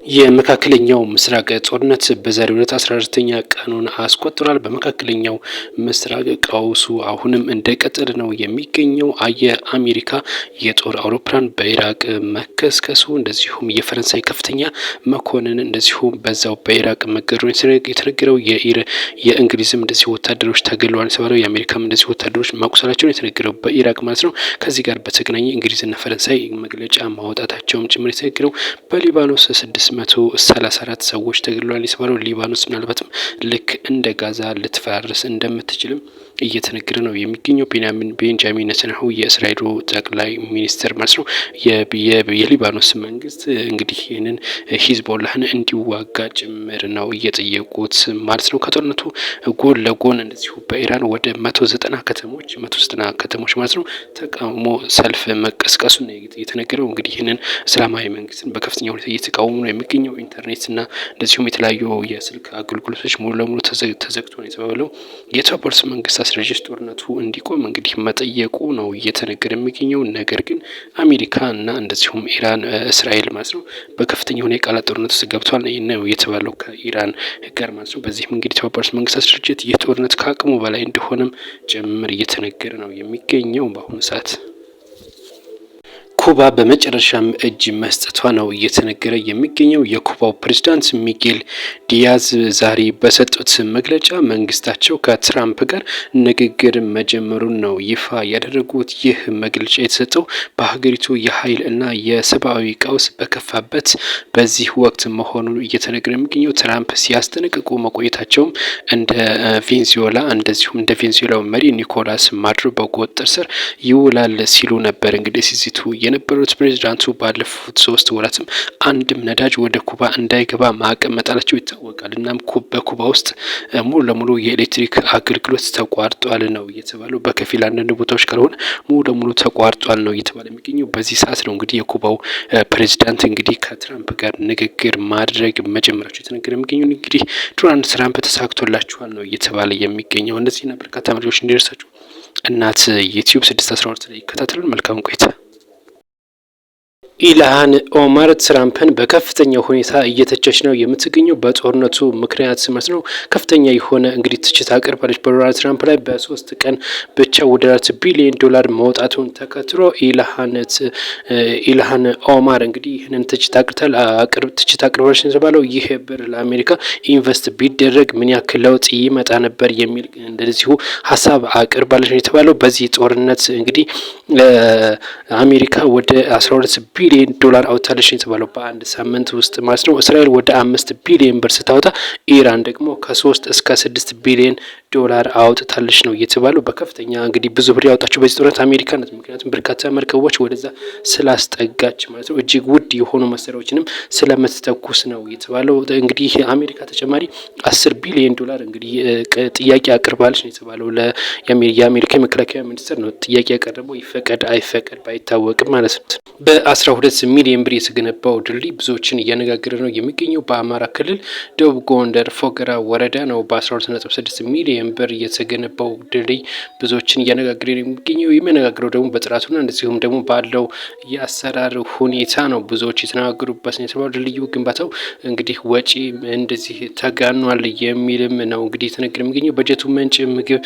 የመካከለኛው ምስራቅ ጦርነት በዛሬው ዕለት 14ኛ ቀኑን አስቆጥሯል። በመካከለኛው ምስራቅ ቀውሱ አሁንም እንደቀጠለ ነው የሚገኘው። የአሜሪካ የጦር አውሮፕላን በኢራቅ መከስከሱ፣ እንደዚሁም የፈረንሳይ ከፍተኛ መኮንን እንደዚሁም በዛው በኢራቅ መገደሉ የተነገረው። የእንግሊዝም እንደዚሁ ወታደሮች ተገድለዋል የተባለው፣ የአሜሪካም እንደዚሁ ወታደሮች መቁሰላቸውን የተነገረው በኢራቅ ማለት ነው። ከዚህ ጋር በተገናኘ እንግሊዝና ፈረንሳይ መግለጫ ማውጣታቸውም ጭምር የተነገረው። በሊባኖስ 634 ሰዎች ተገድለዋል የተባለው። ሊባኖስ ምናልባትም ልክ እንደ ጋዛ ልትፈራርስ እንደምትችልም እየተነገረ ነው የሚገኘው። ቤንጃሚን ኔታንያሁ የእስራኤሉ ጠቅላይ ሚኒስትር ማለት ነው የሊባኖስ መንግስት እንግዲህ ይህንን ሂዝቦላህን እንዲዋጋ ጭምር ነው እየጠየቁት ማለት ነው። ከጦርነቱ ጎን ለጎን እንደዚሁ በኢራን ወደ 190 ከተሞች ማለት ነው ተቃውሞ ሰልፍ መቀስቀሱ ነው የተነገረው። እንግዲህ ይህንን እስላማዊ መንግስትን በከፍተኛ ሁኔታ እየተቃወሙ ነው የሚገኘው። ኢንተርኔትና እንደዚሁም የተለያዩ የስልክ አገልግሎቶች ሙሉ ለሙሉ ተዘግቶ ነው የተባለው። የተባበሩት መንግስታት ድርጅት ጦርነቱ እንዲቆም እንግዲህ መጠየቁ ነው እየተነገረ የሚገኘው። ነገር ግን አሜሪካና እንደዚሁም ኢራን እስራኤል ማለት ነው በከፍተኛ ሁኔታ የቃላት ጦርነት ውስጥ ገብቷል ነው የተባለው ከኢራን ጋር ማለት ነው። በዚህም እንግዲህ የተባበሩት መንግስታት ድርጅት ይህ ጦርነት ከአቅሙ በላይ እንደሆነም ጭምር እየተነገረ ነው የሚገኘው በአሁኑ ሰዓት። ኩባ በመጨረሻም እጅ መስጠቷ ነው እየተነገረ የሚገኘው። የኩባው ፕሬዝዳንት ሚጌል ዲያዝ ዛሬ በሰጡት መግለጫ መንግስታቸው ከትራምፕ ጋር ንግግር መጀመሩን ነው ይፋ ያደረጉት። ይህ መግለጫ የተሰጠው በሀገሪቱ የኃይል እና የሰብአዊ ቀውስ በከፋበት በዚህ ወቅት መሆኑን እየተነገረ የሚገኘው። ትራምፕ ሲያስጠነቅቁ መቆየታቸውም እንደ ቬንዙዌላ እንደዚሁም እንደ ቬንዙዌላው መሪ ኒኮላስ ማዱሮ በቁጥጥር ስር ይውላል ሲሉ ነበር እንግዲህ ሲዚቱ የነበሩት ፕሬዚዳንቱ ባለፉት 3 ወራትም አንድም ነዳጅ ወደ ኩባ እንዳይገባ ማዕቀብ መጣላቸው ይታወቃል። እናም በኩባ ውስጥ ሙሉ ለሙሉ የኤሌክትሪክ አገልግሎት ተቋርጧል ነው እየተባለው። በከፊል አንዳንድ ቦታዎች ካልሆነ ሙሉ ለሙሉ ተቋርጧል ነው እየተባለ የሚገኘው። በዚህ ሰዓት ነው እንግዲህ የኩባው ፕሬዚዳንት እንግዲህ ከትራምፕ ጋር ንግግር ማድረግ መጀመራቸው የተነገረ የሚገኘው። እንግዲህ ዶናልድ ትራምፕ ተሳክቶላቸዋል ነው እየተባለ የሚገኘው። እነዚህና በርካታ መረጃዎች እንዲደርሳችሁ እናት ዩቲዩብ 612 ላይ ይከታተሉን። መልካም ቆይታ። ኢልሃን ኦማር ትራምፕን በከፍተኛ ሁኔታ እየተቸች ነው የምትገኘው። በጦርነቱ ምክንያት ማለት ነው ከፍተኛ የሆነ እንግዲህ ትችት አቅርባለች በዶናልድ ትራምፕ ላይ። በ3 ቀን ብቻ ወደ $4 ቢሊዮን መውጣቱን ተከትሎ ኢልሃን ኦማር እንግዲህ ይህንን ትችት አቅርባለች የተባለው። ይህ ብር ለአሜሪካ ኢንቨስት ቢደረግ ምን ያክል ለውጥ ይመጣ ነበር የሚል እንደዚሁ ሀሳብ አቅርባለች የተባለው። በዚህ ጦርነት እንግዲህ አሜሪካ ወደ $12 ቢሊዮን አውጥታለች የተባለው በአንድ ሳምንት ውስጥ ማለት ነው። እስራኤል ወደ $5 ቢሊዮን ስታወጣ ኢራን ደግሞ ከ3 እስከ $6 ቢሊዮን አውጥታለች ነው የተባለው። በከፍተኛ እንግዲህ ብዙ ብር ያወጣቸው በዚህ ጦርነት አሜሪካ ናት። ምክንያቱም በርካታ መርከቦች ወደዛ ስላስጠጋች ማለት ነው። እጅግ ውድ የሆኑ መሳሪያዎችንም ስለምትተኩስ ነው የተባለው። እንግዲህ አሜሪካ ተጨማሪ $10 ቢሊዮን እንግዲህ ጥያቄ አቅርባለች ነው የተባለው። የአሜሪካ የመከላከያ ሚኒስትር ነው ጥያቄ ያቀረበው። ይፈቀድ አይፈቀድ ባይታወቅም ማለት ነው። በ12 ሚሊዮን ብር የተገነባው ድልድይ ብዙዎችን እያነጋገረ ነው የሚገኘው። በአማራ ክልል ደቡብ ጎንደር ፎገራ ወረዳ ነው በ12.6 ሚሊዮን ብር የተገነባው ድልድይ ብዙዎችን እያነጋገረ ነው የሚገኘው። የሚያነጋግረው ደግሞ በጥራቱና እንደዚሁም ደግሞ ባለው የአሰራር ሁኔታ ነው ብዙዎች የተነጋገሩበት ነው የተባለው። ድልድዩ ግንባታው እንግዲህ ወጪ እንደዚህ ተጋኗል የሚልም ነው እንግዲህ የተነገረ የሚገኘው። በጀቱ ምንጭ ምግብ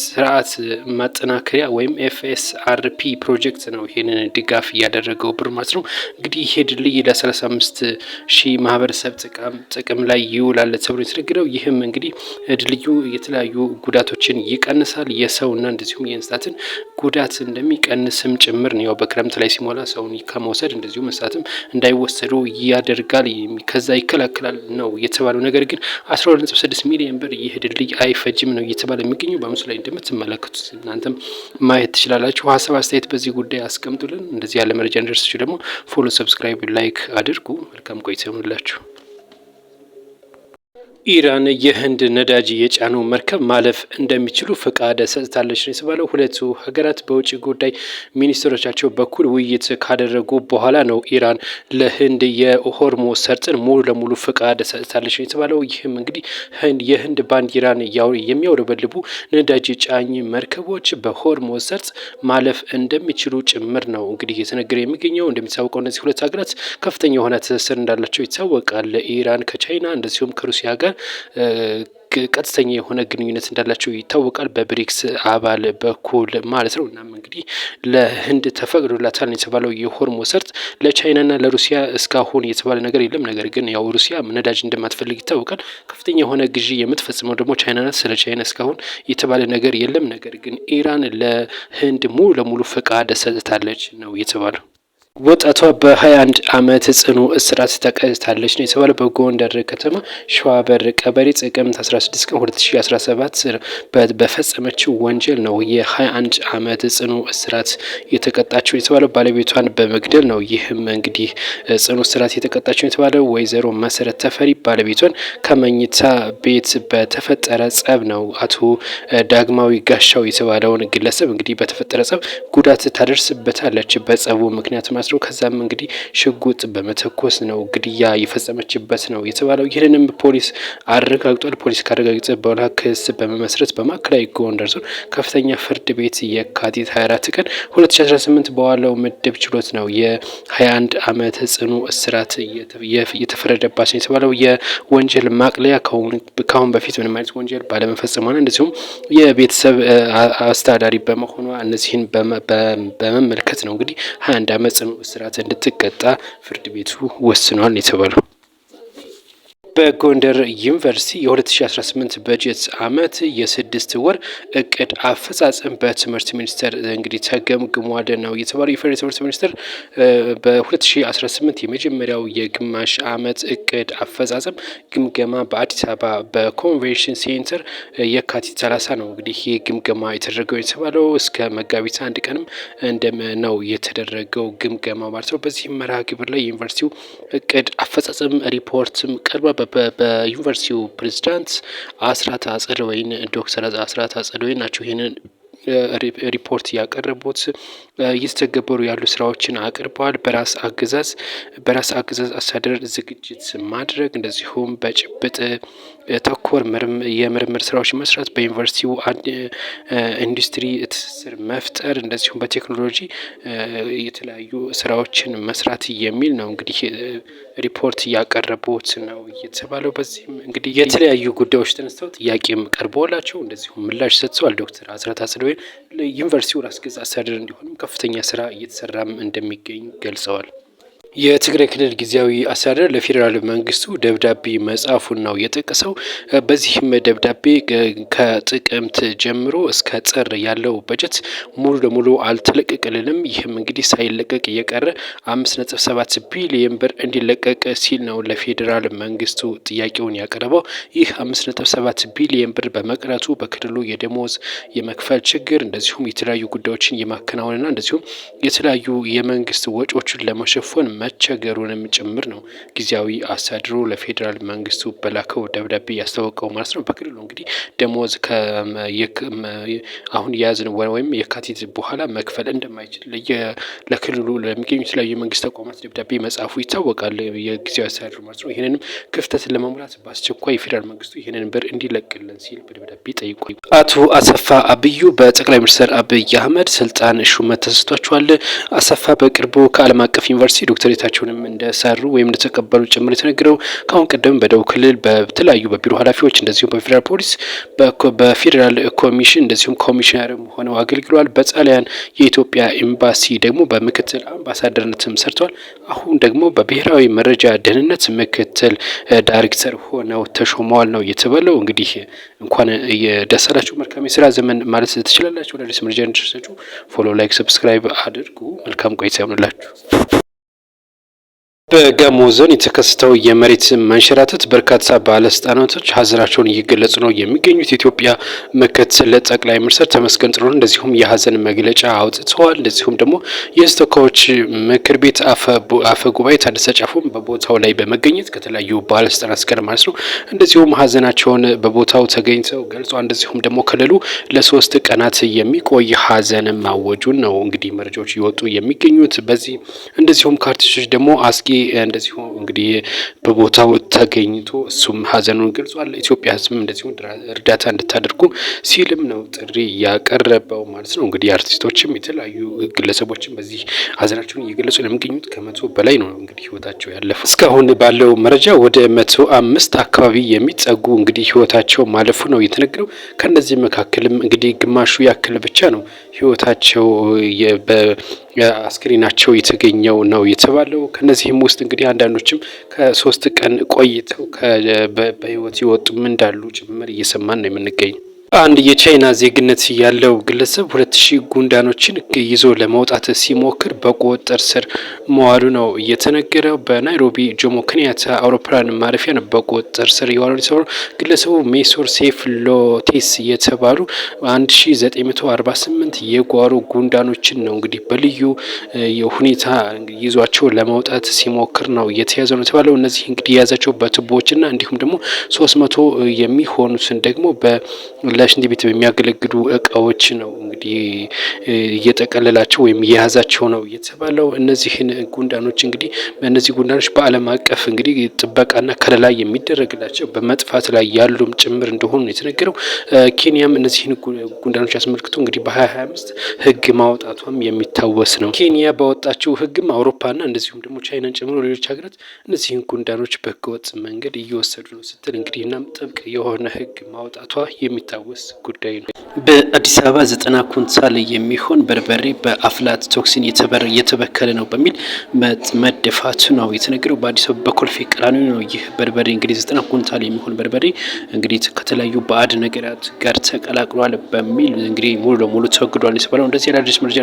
ስርዓት ማጠናከሪያ ወይም FSRP ፕሮጀክት ነው ይሄንን ድጋፍ ያደረገው ብር ማለት ነው። እንግዲህ ይሄ ድልድይ ለ35,000 ማህበረሰብ ጥቅም ላይ ይውላል ተብሎ የተነገረው። ይህም እንግዲህ ድልድዩ የተለያዩ ጉዳቶችን ይቀንሳል። የሰውና እንደዚሁም የእንስሳትን ጉዳት እንደሚቀንስም ጭምር ነው። ያው በክረምት ላይ ሲሞላ ሰውን ከመውሰድ እንደዚሁም እንስሳትም እንዳይወሰዱ ያደርጋል፣ ከዛ ይከላከላል ነው የተባለው። ነገር ግን 12.6 ሚሊዮን ብር ይህ ድልድይ አይፈጅም ነው እየተባለ የሚገኘው። በምስሉ ላይ እንደምትመለከቱት እናንተም ማየት ትችላላችሁ። ሀሳብ አስተያየት በዚህ ጉዳይ አስቀምጡልን። እንደዚህ ያለ መረጃ እንደርሳችሁ ደግሞ ፎሎ፣ ሰብስክራይብ፣ ላይክ አድርጉ። መልካም ቆይታ ይሁንላችሁ። ኢራን የህንድ ነዳጅ የጫነው መርከብ ማለፍ እንደሚችሉ ፈቃድ ሰጥታለች ነው የተባለው። ሁለቱ ሀገራት በውጭ ጉዳይ ሚኒስትሮቻቸው በኩል ውይይት ካደረጉ በኋላ ነው ኢራን ለህንድ የሆርሙዝ ሰርጥን ሙሉ ለሙሉ ፈቃድ ሰጥታለች ነው የተባለው። ይህም እንግዲህ የህንድ ባንዲራን የሚያውለበልቡ ነዳጅ ጫኝ መርከቦች በሆርሙዝ ሰርጥ ማለፍ እንደሚችሉ ጭምር ነው እንግዲህ እየተነገረ የሚገኘው። እንደሚታወቀው እነዚህ ሁለት ሀገራት ከፍተኛ የሆነ ትስስር እንዳላቸው ይታወቃል። ኢራን ከቻይና እንደዚሁም ከሩሲያ ጋር ቀጥተኛ የሆነ ግንኙነት እንዳላቸው ይታወቃል። በብሪክስ አባል በኩል ማለት ነው። እናም እንግዲህ ለህንድ ተፈቅዶላታል የተባለው የሆርሙዝ ሰርጥ ለቻይናና ለሩሲያ እስካሁን የተባለ ነገር የለም። ነገር ግን ያው ሩሲያ ነዳጅ እንደማትፈልግ ይታወቃል። ከፍተኛ የሆነ ግዢ የምትፈጽመው ደግሞ ቻይና ናት። ስለ ቻይና እስካሁን የተባለ ነገር የለም። ነገር ግን ኢራን ለህንድ ሙሉ ለሙሉ ፈቃድ ሰጥታለች ነው የተባለው። ወጣቷ በ21 ዓመት ጽኑ እስራት ተቀጥታለች ነው የተባለው። በጎንደር ከተማ ሸዋበር ቀበሌ ጥቅምት 16 ቀን 2017 በፈጸመችው ወንጀል ነው የ21 ዓመት ጽኑ እስራት የተቀጣችው የተባለው። ባለቤቷን በመግደል ነው። ይህም እንግዲህ ጽኑ እስራት የተቀጣችው የተባለው ወይዘሮ መሰረት ተፈሪ ባለቤቷን ከመኝታ ቤት በተፈጠረ ጸብ ነው። አቶ ዳግማዊ ጋሻው የተባለውን ግለሰብ እንግዲህ በተፈጠረ ጸብ ጉዳት ታደርስበታለች በጸቡ ምክንያት ማለት ነው። ከዛም እንግዲህ ሽጉጥ በመተኮስ ነው ግድያ የፈጸመችበት ነው የተባለው። ይህንንም ፖሊስ አረጋግጧል። ፖሊስ ካረጋገጠ በኋላ ክስ በመመስረት በማዕከላዊ ጎንደር ዞን ከፍተኛ ፍርድ ቤት የካቲት 24 ቀን 2018 በዋለው ምድብ ችሎት ነው የ21 ዓመት ጽኑ እስራት የተፈረደባት ነው የተባለው። የወንጀል ማቅለያ ከአሁን በፊት ምንም አይነት ወንጀል ባለመፈጸሟና እንደዚሁም የቤተሰብ አስተዳዳሪ በመሆኗ እነዚህን በመመልከት ነው እንግዲህ 21 ዓመት ጽኑ እስራት እንድትቀጣ ፍርድ ቤቱ ወስኗል የተባለው። በጎንደር ዩኒቨርሲቲ የ2018 በጀት ዓመት የ6 ወር እቅድ አፈጻጸም በትምህርት ሚኒስቴር እንግዲህ ተገምግሟል ነው የተባለው። የፌዴራል ትምህርት ሚኒስቴር በ2018 የመጀመሪያው የግማሽ ዓመት እቅድ አፈጻጸም ግምገማ በአዲስ አበባ በኮንቬንሽን ሴንተር የካቲት 30 ነው እንግዲህ ይህ ግምገማ የተደረገው የተባለው። እስከ መጋቢት 1 ቀንም ነው የተደረገው ግምገማ ማለት ነው። በዚህም መርሃ ግብር ላይ የዩኒቨርሲቲው እቅድ አፈጻጸም ሪፖርትም ቀርቧል። በዩኒቨርሲቲው ፕሬዚዳንት አስራት አጸደወይን ዶክተር አስራት አጸደወይን ናቸው ይህንን ሪፖርት ያቀረቡት። እየተተገበሩ ያሉ ስራዎችን አቅርበዋል። በራስ አገዛዝ አስተዳደር ዝግጅት ማድረግ እንደዚሁም በጭብጥ ተኮር የምርምር ስራዎች መስራት፣ በዩኒቨርሲቲው ኢንዱስትሪ ትስስር መፍጠር እንደዚሁም በቴክኖሎጂ የተለያዩ ስራዎችን መስራት የሚል ነው እንግዲህ ሪፖርት እያቀረቡት ነው የተባለው። በዚህም እንግዲህ የተለያዩ ጉዳዮች ተነስተው ጥያቄም ቀርቦላቸው እንደዚሁም ምላሽ ሰጥተዋል። ዶክተር አስራት አጸደወይን ዩኒቨርሲቲው ራስ ገዝ አስተዳደር እንዲሆንም ከፍተኛ ስራ እየተሰራም እንደሚገኝ ገልጸዋል። የትግራይ ክልል ጊዜያዊ አስተዳደር ለፌዴራል መንግስቱ ደብዳቤ መጻፉን ነው የጠቀሰው። በዚህም ደብዳቤ ከጥቅምት ጀምሮ እስከ ጥር ያለው በጀት ሙሉ ለሙሉ አልተለቀቀልንም፣ ይህም እንግዲህ ሳይለቀቅ እየቀረ 5.7 ቢሊዮን ብር እንዲለቀቅ ሲል ነው ለፌዴራል መንግስቱ ጥያቄውን ያቀረበው። ይህ 5.7 ቢሊዮን ብር በመቅረቱ በክልሉ የደሞዝ የመክፈል ችግር እንደዚሁም የተለያዩ ጉዳዮችን የማከናወንና እንደዚሁም የተለያዩ የመንግስት ወጪዎችን ለመሸፈን መቸገሩንም ጭምር ነው ጊዜያዊ አስተዳደሩ ለፌዴራል መንግስቱ በላከው ደብዳቤ ያስታወቀው ማለት ነው። በክልሉ እንግዲህ ደሞዝ አሁን የያዝን ወይም የካቲት በኋላ መክፈል እንደማይችል ለክልሉ ለሚገኙ የተለያዩ የመንግስት ተቋማት ደብዳቤ መጻፉ ይታወቃል የጊዜያዊ አስተዳደሩ ማለት ነው። ይህንንም ክፍተትን ለመሙላት በአስቸኳይ የፌዴራል መንግስቱ ይህንን ብር እንዲለቅልን ሲል በደብዳቤ ጠይቋል። አቶ አሰፋ አብዩ በጠቅላይ ሚኒስትር አብይ አህመድ ስልጣን ሹመት ተሰጥቷቸዋል። አሰፋ በቅርቡ ከዓለም አቀፍ ዩኒቨርሲቲ ዶክተሬታቸውንም እንደሰሩ ወይም እንደተቀበሉ ጭምር የተነገረው። ከአሁን ቀደም በደቡብ ክልል በተለያዩ በቢሮ ኃላፊዎች እንደዚሁም በፌዴራል ፖሊስ በፌዴራል ኮሚሽን እንደዚሁም ኮሚሽነርም ሆነው አገልግለዋል። በጣሊያን የኢትዮጵያ ኤምባሲ ደግሞ በምክትል አምባሳደርነትም ሰርተዋል። አሁን ደግሞ በብሔራዊ መረጃ ደህንነት ምክትል ዳይሬክተር ሆነው ተሾመዋል ነው የተባለው። እንግዲህ እንኳን ደስ አላችሁ፣ መልካም የስራ ዘመን ማለት ትችላላችሁ። ወደ መረጃ እንድትደርሳችሁ ፎሎ፣ ላይክ፣ ሰብስክራይብ አድርጉ። መልካም ቆይታ ይሆንላችሁ። በጋሞ ዞን የተከሰተው የመሬት መንሸራተት በርካታ ባለስልጣናቶች ሀዘናቸውን እየገለጹ ነው የሚገኙት። የኢትዮጵያ ምክትል ጠቅላይ ሚኒስትር ተመስገን ጥሩነህ እንደዚሁም የሀዘን መግለጫ አውጥተዋል። እንደዚሁም ደግሞ የሕዝብ ተወካዮች ምክር ቤት አፈ ጉባኤ ታደሰ ጫፎም በቦታው ላይ በመገኘት ከተለያዩ ባለስልጣናት ጋር ማለት ነው እንደዚሁም ሀዘናቸውን በቦታው ተገኝተው ገልጿል። እንደዚሁም ደግሞ ክልሉ ለ3 ቀናት የሚቆይ ሀዘን ማወጁን ነው እንግዲህ መረጃዎች እየወጡ የሚገኙት። በዚህ እንደዚሁም ከአርቲስቶች ደግሞ አስጌ እንደዚሁ እንግዲህ በቦታው ተገኝቶ እሱም ሀዘኑን ገልጿል። ኢትዮጵያ ሕዝብም እንደዚሁ እርዳታ እንድታደርጉ ሲልም ነው ጥሪ ያቀረበው ማለት ነው። እንግዲህ አርቲስቶችም የተለያዩ ግለሰቦችም በዚህ ሀዘናቸውን እየገለጹ ለሚገኙት ከ100 በላይ ነው እንግዲህ ህይወታቸው ያለፈው። እስካሁን ባለው መረጃ ወደ 105 አካባቢ የሚጠጉ እንግዲህ ህይወታቸው ማለፉ ነው የተነገረው። ከነዚህ መካከልም እንግዲህ ግማሹ ያክል ብቻ ነው ህይወታቸው አስክሬናቸው የተገኘው ነው የተባለው። ከነዚህም ውስጥ እንግዲህ አንዳንዶችም ከ3 ቀን ቆይተው በህይወት የወጡም እንዳሉ ጭምር እየሰማን ነው የምንገኘው። አንድ የቻይና ዜግነት ያለው ግለሰብ 2000 ጉንዳኖችን ይዞ ለመውጣት ሲሞክር በቁጥጥር ስር መዋሉ ነው እየተነገረው። በናይሮቢ ጆሞ ኬንያታ አውሮፕላን ማረፊያ ነው በቁጥጥር ስር የዋለው ሲሆን ግለሰቡ ሜሶር ሴፍ ሎቴስ የተባሉ 1948 የጓሮ ጉንዳኖችን ነው እንግዲህ በልዩ ሁኔታ ይዟቸው ለመውጣት ሲሞክር ነው የተያዘው ነው የተባለው። እነዚህ እንግዲህ የያዛቸው በቱቦዎችና እንዲሁም ደግሞ 300 የሚሆኑትን ደግሞ ለሽንት ቤት በሚያገለግሉ እቃዎች ነው እንግዲህ እየጠቀለላቸው ወይም የያዛቸው ነው የተባለው። እነዚህን ጉንዳኖች እንግዲህ በእነዚህ ጉንዳኖች በዓለም አቀፍ እንግዲህ ጥበቃና ከለላ የሚደረግላቸው በመጥፋት ላይ ያሉም ጭምር እንደሆኑ ነው የተነገረው። ኬንያም እነዚህን ጉንዳኖች አስመልክቶ እንግዲህ በ2025 ሕግ ማውጣቷም የሚታወስ ነው። ኬንያ ባወጣችው ሕግም አውሮፓና እንደዚሁም ደግሞ ቻይናን ጨምሮ ሌሎች ሀገራት እነዚህን ጉንዳኖች በህገወጥ መንገድ እየወሰዱ ነው ስትል እንግዲህ እናም ጥብቅ የሆነ ሕግ ማውጣቷ የሚታወስ ጉዳይ ነው። በአዲስ አበባ 90 ኩንታል የሚሆን በርበሬ በአፍላት ቶክሲን የተበከለ ነው በሚል መደፋቱ ነው የተነገረው። በአዲስ አበባ በኮልፌ ቀራኒዮ ነው ይህ በርበሬ እንግዲህ 90 ኩንታል የሚሆን በርበሬ እንግዲህ ከተለያዩ ባዕድ ነገራት ጋር ተቀላቅሏል በሚል እንግዲህ ሙሉ ለሙሉ ተወግዷል የተባለው። እንደዚህ አዳዲስ መረጃ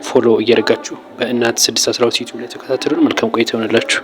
ፎሎ እያደረጋችሁ በእናት 612 ዩቲዩብ ላይ ተከታተሉን። መልካም ቆይታ ይሆንላችሁ።